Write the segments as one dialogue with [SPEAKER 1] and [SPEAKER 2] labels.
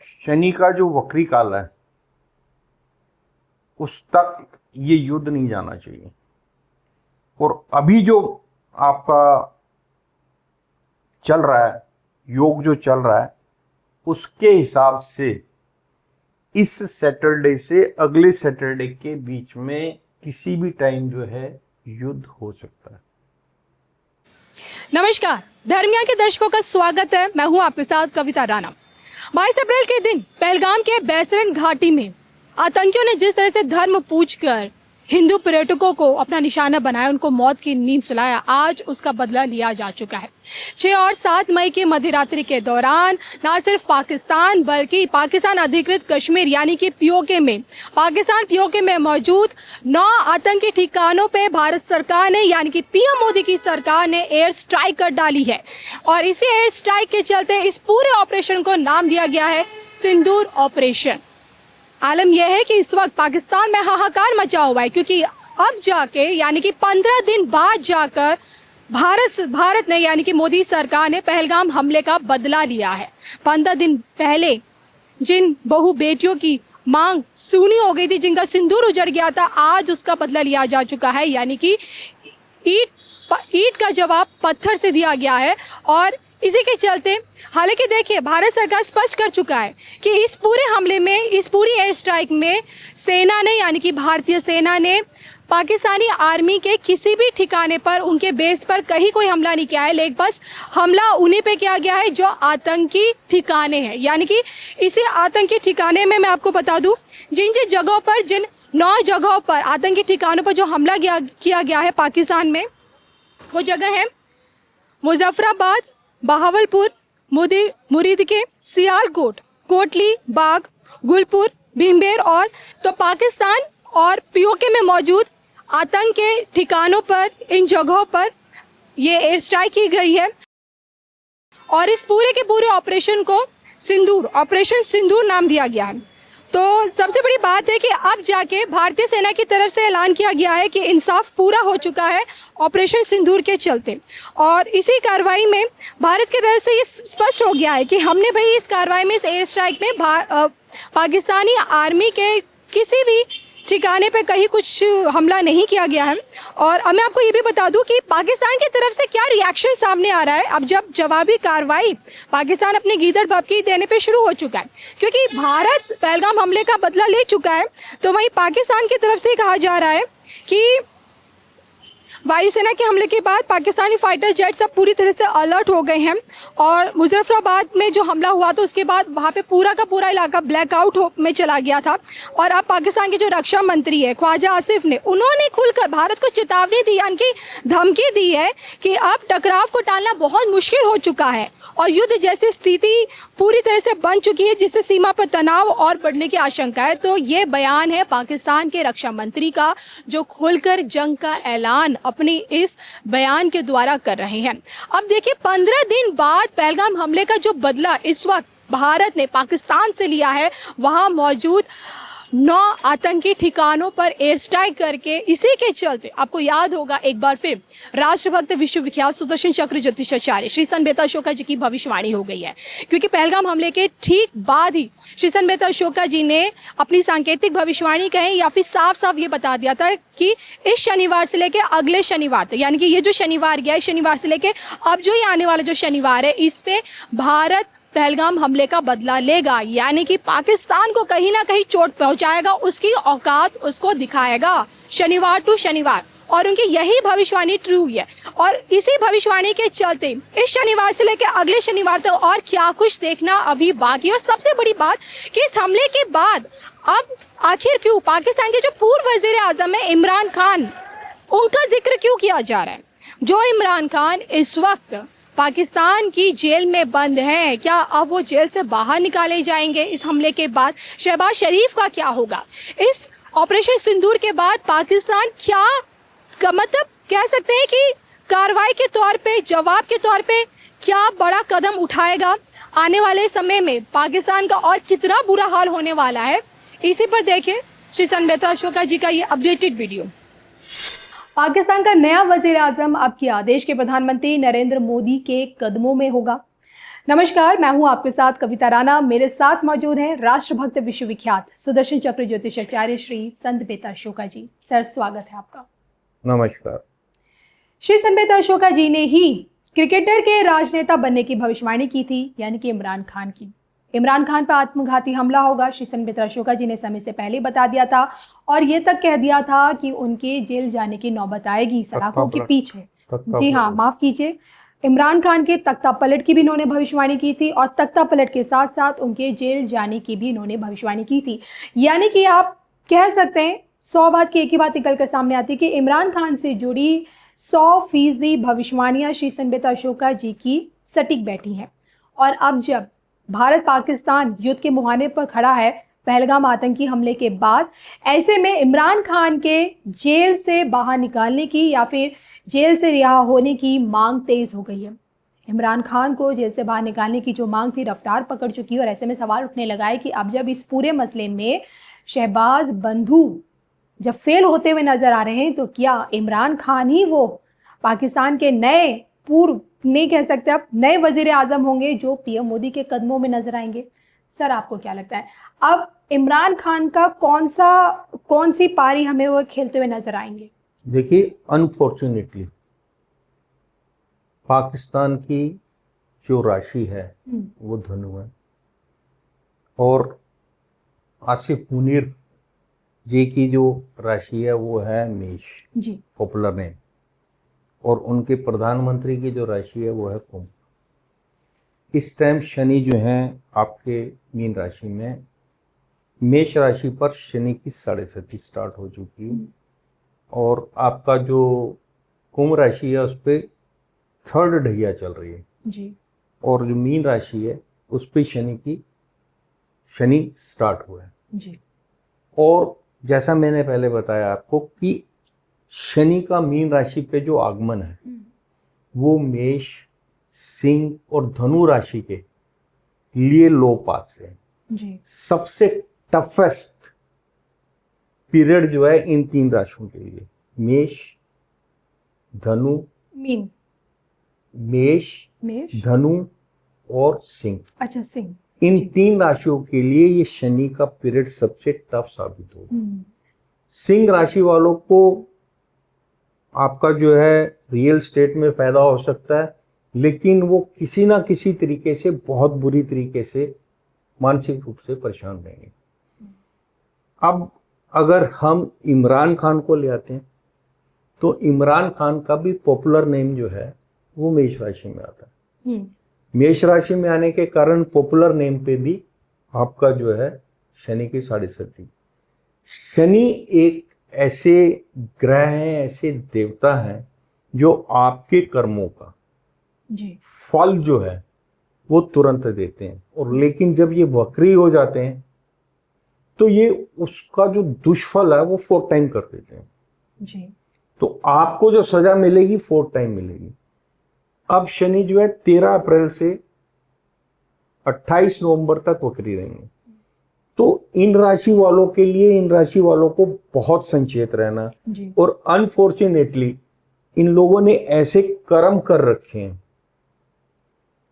[SPEAKER 1] शनि का जो वक्री काल है उस तक ये युद्ध नहीं जाना चाहिए। और अभी जो आपका चल रहा है, योग जो चल रहा है, उसके हिसाब से इस सैटरडे से अगले सैटरडे के बीच में किसी भी टाइम जो है युद्ध हो सकता है।
[SPEAKER 2] नमस्कार, धर्मिया के दर्शकों का स्वागत है। मैं हूं आपके साथ कविता राणा। 22 अप्रैल के दिन पहलगाम के बैसरन घाटी में आतंकियों ने जिस तरह से धर्म पूछकर हिंदू पर्यटकों को अपना निशाना बनाया, उनको मौत की नींद सुलाया, आज उसका बदला लिया जा चुका है। 6 और 7 मई की मध्यरात्रि के दौरान न सिर्फ पाकिस्तान बल्कि पाकिस्तान अधिकृत कश्मीर यानी कि पीओके में, पाकिस्तान पीओके में मौजूद 9 आतंकी ठिकानों पे भारत सरकार ने यानी कि पीएम मोदी की सरकार ने एयर स्ट्राइक कर डाली है। और इसी एयर स्ट्राइक के चलते इस पूरे ऑपरेशन को नाम दिया गया है सिंदूर ऑपरेशन। आलम यह है कि इस वक्त पाकिस्तान में हाहाकार मचा हुआ है, क्योंकि अब जाके यानी कि 15 दिन बाद जाकर भारत ने यानी कि मोदी सरकार ने पहलगाम हमले का बदला लिया है। 15 दिन पहले जिन बहु बेटियों की मांग सूनी हो गई थी, जिनका सिंदूर उजड़ गया था, आज उसका बदला लिया जा चुका है। यानी कि ईंट का जवाब पत्थर से दिया गया है। और इसी के चलते हालांकि देखिए, भारत सरकार स्पष्ट कर चुका है कि इस पूरे हमले में, इस पूरी एयर स्ट्राइक में सेना ने यानी कि भारतीय सेना ने पाकिस्तानी आर्मी के किसी भी ठिकाने पर, उनके बेस पर कहीं कोई हमला नहीं किया है। लेकिन बस हमला उन्हीं पे किया गया है जो आतंकी ठिकाने हैं। यानी कि इसी आतंकी ठिकाने में मैं आपको बता दूं, जिन जिन जगहों पर, जिन 9 जगहों पर आतंकी ठिकानों पर जो हमला किया गया है पाकिस्तान में, वो जगह है मुजफ्फराबाद, बहावलपुर, मुरीदके, सियालकोट, कोटली, बाग, गुलपुर, भीमबेर। और तो पाकिस्तान और पीओके में मौजूद आतंक के ठिकानों पर, इन जगहों पर ये एयर स्ट्राइक की गई है। और इस पूरे के पूरे ऑपरेशन को ऑपरेशन सिंदूर नाम दिया गया है। तो सबसे बड़ी बात है कि अब जाके भारतीय सेना की तरफ से ऐलान किया गया है कि इंसाफ पूरा हो चुका है ऑपरेशन सिंदूर के चलते। और इसी कार्रवाई में भारत की तरफ से ये स्पष्ट हो गया है कि हमने भाई इस कार्रवाई में, इस एयर स्ट्राइक में पाकिस्तानी आर्मी के किसी भी ठिकाने पे कहीं कुछ हमला नहीं किया गया है। और अब मैं आपको ये भी बता दूं कि पाकिस्तान की तरफ से क्या रिएक्शन सामने आ रहा है। अब जब जवाबी कार्रवाई पाकिस्तान अपने गीदड़ भभकी देने पे शुरू हो चुका है, क्योंकि भारत पहलगाम हमले का बदला ले चुका है, तो वहीं पाकिस्तान की तरफ से कहा जा रहा है कि वायुसेना के हमले के बाद पाकिस्तानी फाइटर जेट सब पूरी तरह से अलर्ट हो गए हैं। और मुजफ्फराबाद में जो हमला हुआ तो उसके बाद वहाँ पे पूरा का पूरा इलाका ब्लैकआउट में चला गया था। और अब पाकिस्तान के जो रक्षा मंत्री है ख्वाजा आसिफ ने, उन्होंने खुलकर भारत को चेतावनी दी, यानी कि धमकी दी है कि अब टकराव को टालना बहुत मुश्किल हो चुका है और युद्ध जैसी स्थिति पूरी तरह से बन चुकी है, जिससे सीमा पर तनाव और बढ़ने की आशंका है। तो ये बयान है पाकिस्तान के रक्षा मंत्री का, जो खुलकर जंग का ऐलान अपनी इस बयान के द्वारा कर रहे हैं। अब देखिए, 15 दिन बाद पहलगाम हमले का जो बदला इस वक्त भारत ने पाकिस्तान से लिया है, वहां मौजूद 9 आतंकी ठिकानों पर एयर स्ट्राइक करके, इसी के चलते आपको याद होगा एक बार फिर राष्ट्रभक्त विश्वविख्यात सुदर्शन चक्र ज्योतिषाचार्य श्री सनबेता अशोका जी की भविष्यवाणी हो गई है। क्योंकि पहलगाम हमले के ठीक बाद ही श्री सनबेता अशोका जी ने अपनी सांकेतिक भविष्यवाणी कही, या फिर साफ साफ ये बता दिया था कि इस शनिवार से लेके अगले शनिवार तक, यानी कि ये जो शनिवार गया, शनिवार से लेके अब जो ये आने वाला जो शनिवार है, इस पे भारत पहलगाम हमले का बदला लेगा। यानी कि पाकिस्तान को कहीं ना कहीं चोट पहुंचाएगा, उसकी औकात उसको दिखाएगा शनिवार टू शनिवार। और उनकी यही भविष्यवाणी ट्रू है। और इसी भविष्यवाणी के चलते इस शनिवार से लेकर अगले शनिवार तक और क्या कुछ देखना अभी बाकी। और सबसे बड़ी बात कि इस हमले के बाद अब आखिर क्यों पाकिस्तान के जो पूर्व वजीर आजम है इमरान खान, उनका जिक्र क्यों किया जा रहा है? जो इमरान खान इस वक्त पाकिस्तान की जेल में बंद हैं, क्या अब वो जेल से बाहर निकाले जाएंगे इस हमले के बाद? शहबाज शरीफ का क्या होगा? इस ऑपरेशन सिंदूर के बाद पाकिस्तान क्या मतलब कह सकते हैं कि कार्रवाई के तौर पे, जवाब के तौर पे क्या बड़ा कदम उठाएगा? आने वाले समय में पाकिस्तान का और कितना बुरा हाल होने वाला है, इसी पर देखिए श्री सनबेता अशोका जी का ये अपडेटेड वीडियो। पाकिस्तान का नया वजीर आजम अब की देश के प्रधानमंत्री नरेंद्र मोदी के कदमों में होगा। नमस्कार, मैं हूं आपके साथ कविता राणा। मेरे साथ मौजूद हैं राष्ट्रभक्त विश्वविख्यात सुदर्शन चक्र ज्योतिषाचार्य श्री संत बेता अशोका जी। सर, स्वागत है आपका।
[SPEAKER 1] नमस्कार।
[SPEAKER 2] श्री संत बेता अशोका जी ने ही क्रिकेटर के राजनेता बनने की भविष्यवाणी की थी, यानी कि इमरान खान की। इमरान खान पर आत्मघाती हमला होगा, श्री संत बेता अशोका जी ने समय से पहले बता दिया था और ये तक कह दिया था कि उनके जेल जाने की नौबत आएगी सलाखों के पीछे। जी हाँ, माफ कीजिए। इमरान खान के तख्ता पलट की भी इन्होंने भविष्यवाणी की थी और तख्ता पलट के साथ साथ उनके जेल जाने की भी इन्होंने भविष्यवाणी की थी। यानी कि आप कह सकते हैं 100 बात की एक ही बात निकल कर सामने आती है कि इमरान खान से जुड़ी 100% भविष्यवाणियां श्री संत बेता अशोका जी की सटीक बैठी हैं। और अब जब भारत पाकिस्तान युद्ध के मुहाने पर खड़ा है पहलगाम आतंकी हमले के बाद, ऐसे में इमरान खान के जेल से बाहर निकालने की या फिर जेल से रिहा होने की मांग तेज हो गई है। इमरान खान को जेल से बाहर निकालने की जो मांग थी रफ्तार पकड़ चुकी है और ऐसे में सवाल उठने लगा है कि अब जब इस पूरे मसले में शहबाज बंधु जब फेल होते हुए नजर आ रहे हैं, तो क्या इमरान खान ही वो पाकिस्तान के नए पूर्व नहीं कह सकते अब नए वजीर आजम होंगे जो पीएम मोदी के कदमों में नजर आएंगे? सर, आपको क्या लगता है अब इमरान खान का कौन सी पारी हमें वो खेलते हुए नजर आएंगे?
[SPEAKER 1] देखिए, अनफॉर्चुनेटली पाकिस्तान की जो राशि है वो धनु है और आसिफ मुनीर जी की जो राशि है वो है मेष
[SPEAKER 2] जी,
[SPEAKER 1] पॉपुलर नेम, और उनके प्रधानमंत्री की जो राशि है वो है कुंभ। इस टाइम शनि जो है आपके मीन राशि में, मेष राशि पर शनि की 7.5 स्टार्ट हो चुकी है और आपका जो कुंभ राशि है उस पर 3rd ढैया चल रही है
[SPEAKER 2] जी,
[SPEAKER 1] और जो मीन राशि है उस पर शनि स्टार्ट हुआ है
[SPEAKER 2] जी,
[SPEAKER 1] और जैसा मैंने पहले बताया आपको कि शनि का मीन राशि पे जो आगमन है वो मेष, सिंह और धनु राशि के लिए लो पाथ से है।
[SPEAKER 2] जी,
[SPEAKER 1] सबसे टफेस्ट पीरियड जो है इन 3 राशियों के लिए, मेष, धनु,
[SPEAKER 2] मीन,
[SPEAKER 1] मेष, धनु और सिंह,
[SPEAKER 2] अच्छा सिंह,
[SPEAKER 1] इन 3 राशियों के लिए ये शनि का पीरियड सबसे टफ साबित होगा। सिंह राशि वालों को आपका जो है रियल स्टेट में फायदा हो सकता है, लेकिन वो किसी ना किसी तरीके से बहुत बुरी तरीके से मानसिक रूप से परेशान रहेंगे। अब अगर हम इमरान खान को ले आते हैं तो इमरान खान का भी पॉपुलर नेम जो है वो मेष राशि में आता है। मेष राशि में आने के कारण पॉपुलर नेम पे भी आपका जो है शनि की 7.5। शनि एक ऐसे ग्रह हैं, ऐसे देवता हैं जो आपके कर्मों का
[SPEAKER 2] जी,
[SPEAKER 1] फल जो है वो तुरंत देते हैं, और लेकिन जब ये वक्री हो जाते हैं तो ये उसका जो दुष्फल है वो 4 टाइम कर देते हैं
[SPEAKER 2] जी,
[SPEAKER 1] तो आपको जो सजा मिलेगी 4 टाइम मिलेगी। अब शनि जो है 13 अप्रैल से 28 नवंबर तक वक्री रहेंगे, तो इन राशि वालों के लिए, इन राशि वालों को बहुत संचेत रहना।
[SPEAKER 2] जी,
[SPEAKER 1] और अनफॉर्चुनेटली इन लोगों ने ऐसे कर्म कर रखे हैं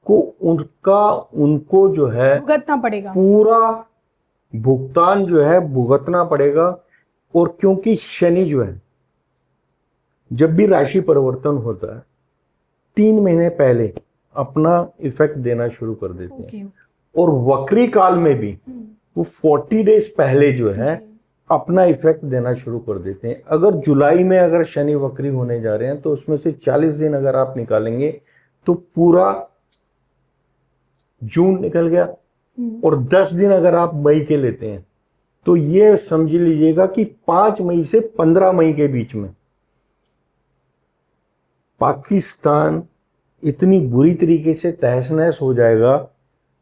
[SPEAKER 1] को उनको जो है
[SPEAKER 2] भुगतना पड़ेगा,
[SPEAKER 1] पूरा भुगतान जो है भुगतना पड़ेगा। और क्योंकि शनि जो है जब भी राशि परिवर्तन होता है 3 महीने पहले अपना इफेक्ट देना शुरू कर देते हैं, और वक्री काल में भी वो 40 डेज पहले जो है अपना इफेक्ट देना शुरू कर देते हैं। अगर जुलाई में अगर शनि वक्री होने जा रहे हैं तो उसमें से 40 दिन अगर आप निकालेंगे तो पूरा जून निकल गया, और 10 दिन अगर आप मई के लेते हैं तो ये समझ लीजिएगा कि 5 मई से 15 मई के बीच में पाकिस्तान इतनी बुरी तरीके से तहस नहस हो जाएगा,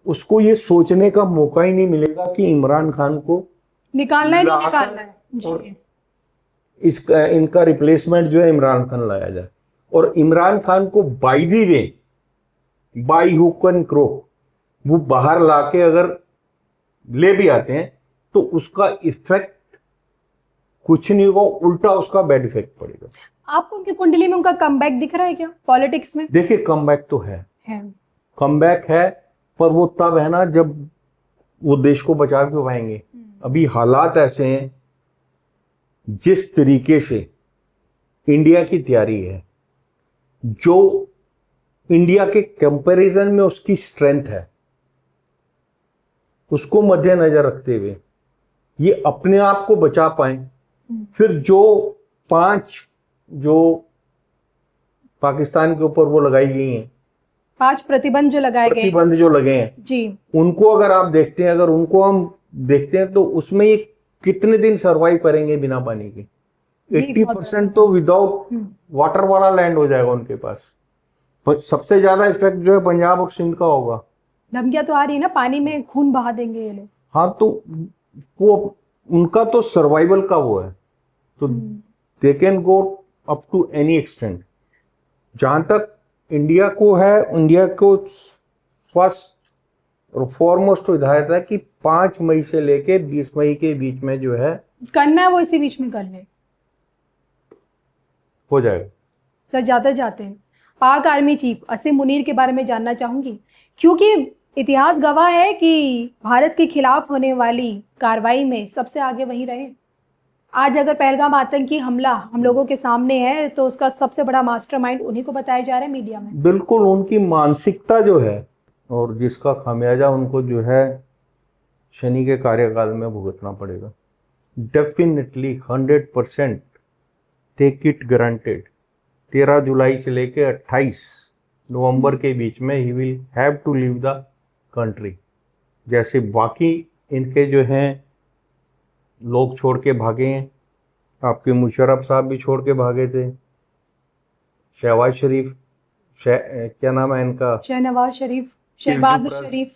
[SPEAKER 1] उसको ये सोचने का मौका ही नहीं मिलेगा कि इमरान खान को
[SPEAKER 2] निकालना है, नहीं निकालना है
[SPEAKER 1] और
[SPEAKER 2] जी,
[SPEAKER 1] इनका रिप्लेसमेंट जो है इमरान खान लाया जाए। और इमरान खान को by the way, by hook and crook वो बाहर लाके अगर ले भी आते हैं तो उसका इफेक्ट कुछ नहीं होगा, उल्टा उसका बैड इफेक्ट पड़ेगा।
[SPEAKER 2] आपको उनकी कुंडली में उनका कमबैक दिख रहा है क्या पॉलिटिक्स में?
[SPEAKER 1] देखिए, कमबैक तो है, कमबैक है, पर वो तब है ना जब वो देश को बचा के पाएंगे। अभी हालात ऐसे हैं, जिस तरीके से इंडिया की तैयारी है, जो इंडिया के कंपैरिजन में उसकी स्ट्रेंथ है, उसको मद्देनजर रखते हुए ये अपने आप को बचा पाए, फिर जो 5 जो पाकिस्तान के ऊपर वो लगाई गई हैं,
[SPEAKER 2] 5 प्रतिबंध जो लगाए गए हैं
[SPEAKER 1] प्रतिबंध जो लगे हैं
[SPEAKER 2] जी,
[SPEAKER 1] उनको अगर आप देखते हैं, अगर उनको हम देखते हैं तो उसमें ये कितने दिन सरवाइव करेंगे बिना पानी के। 80% तो विदाउट वाटर वाला लैंड हो जाएगा उनके पास। पर सबसे ज्यादा इफेक्ट जो है पंजाब और सिंध का होगा।
[SPEAKER 2] धमकियां तो आ रही है ना, पानी में खून बहा देंगे ये लोग।
[SPEAKER 1] हाँ, तो वो उनका तो सर्वाइवल का वो है, तो they can go up to any extent. जहां तक इंडिया को है, इंडिया को फर्स्ट और फॉरमोस्ट हिदायत है कि 5 मई से लेके 20 मई के बीच में जो है
[SPEAKER 2] करना है वो इसी बीच में कर ले,
[SPEAKER 1] हो जाएगा।
[SPEAKER 2] सर जाते जाते पाक आर्मी चीफ असीम मुनीर के बारे में जानना चाहूंगी, क्योंकि इतिहास गवाह है कि भारत के खिलाफ होने वाली कार्रवाई में सबसे आगे वही रहे। आज अगर पहलगाम आतंकी हमला हम लोगों के सामने है तो उसका सबसे बड़ा मास्टरमाइंड उन्हीं को बताया जा रहा है मीडिया में।
[SPEAKER 1] बिल्कुल, उनकी मानसिकता जो है और जिसका खामियाजा उनको जो है शनि के कार्यकाल में भुगतना पड़ेगा। Definitely 100% take it granted. 13 जुलाई से लेके 28 नवंबर के बीच में he will have to leave the country. जैसे बाकी इनके जो हैं लोग छोड़ के भागे हैं, आपके मुशर्रफ साहब भी छोड़ के भागे थे, शहबाज शरीफ, क्या नाम है इनका,
[SPEAKER 2] शहनवाज शरीफ, शहबाज शरीफ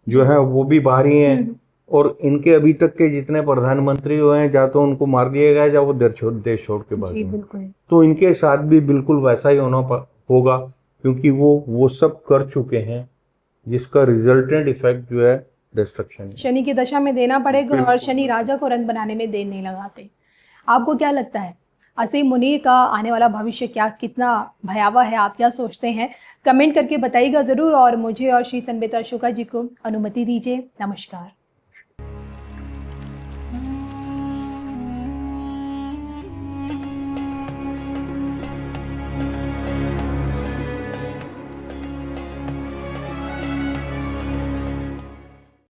[SPEAKER 1] जो है वो भी बाहर ही हैं। और इनके अभी तक के जितने प्रधानमंत्री हुए हैं, या तो उनको मार दिया गया या वो देश छोड़ के भागे।
[SPEAKER 2] बिल्कुल।
[SPEAKER 1] तो इनके साथ भी बिल्कुल वैसा ही होना होगा, क्योंकि वो सब कर चुके हैं जिसका रिजल्टेंट इफेक्ट जो है डिस्ट्रक्शन है।
[SPEAKER 2] शनि की दशा में देना पड़ेगा और शनि राजा को रंग बनाने में देर नहीं लगाते। आपको क्या लगता है असीम मुनीर का आने वाला भविष्य क्या कितना भयावह है, आप क्या सोचते हैं? कमेंट करके बताइएगा ज़रूर, और मुझे और श्री संबिता शुक्ला जी को अनुमति दीजिए। नमस्कार।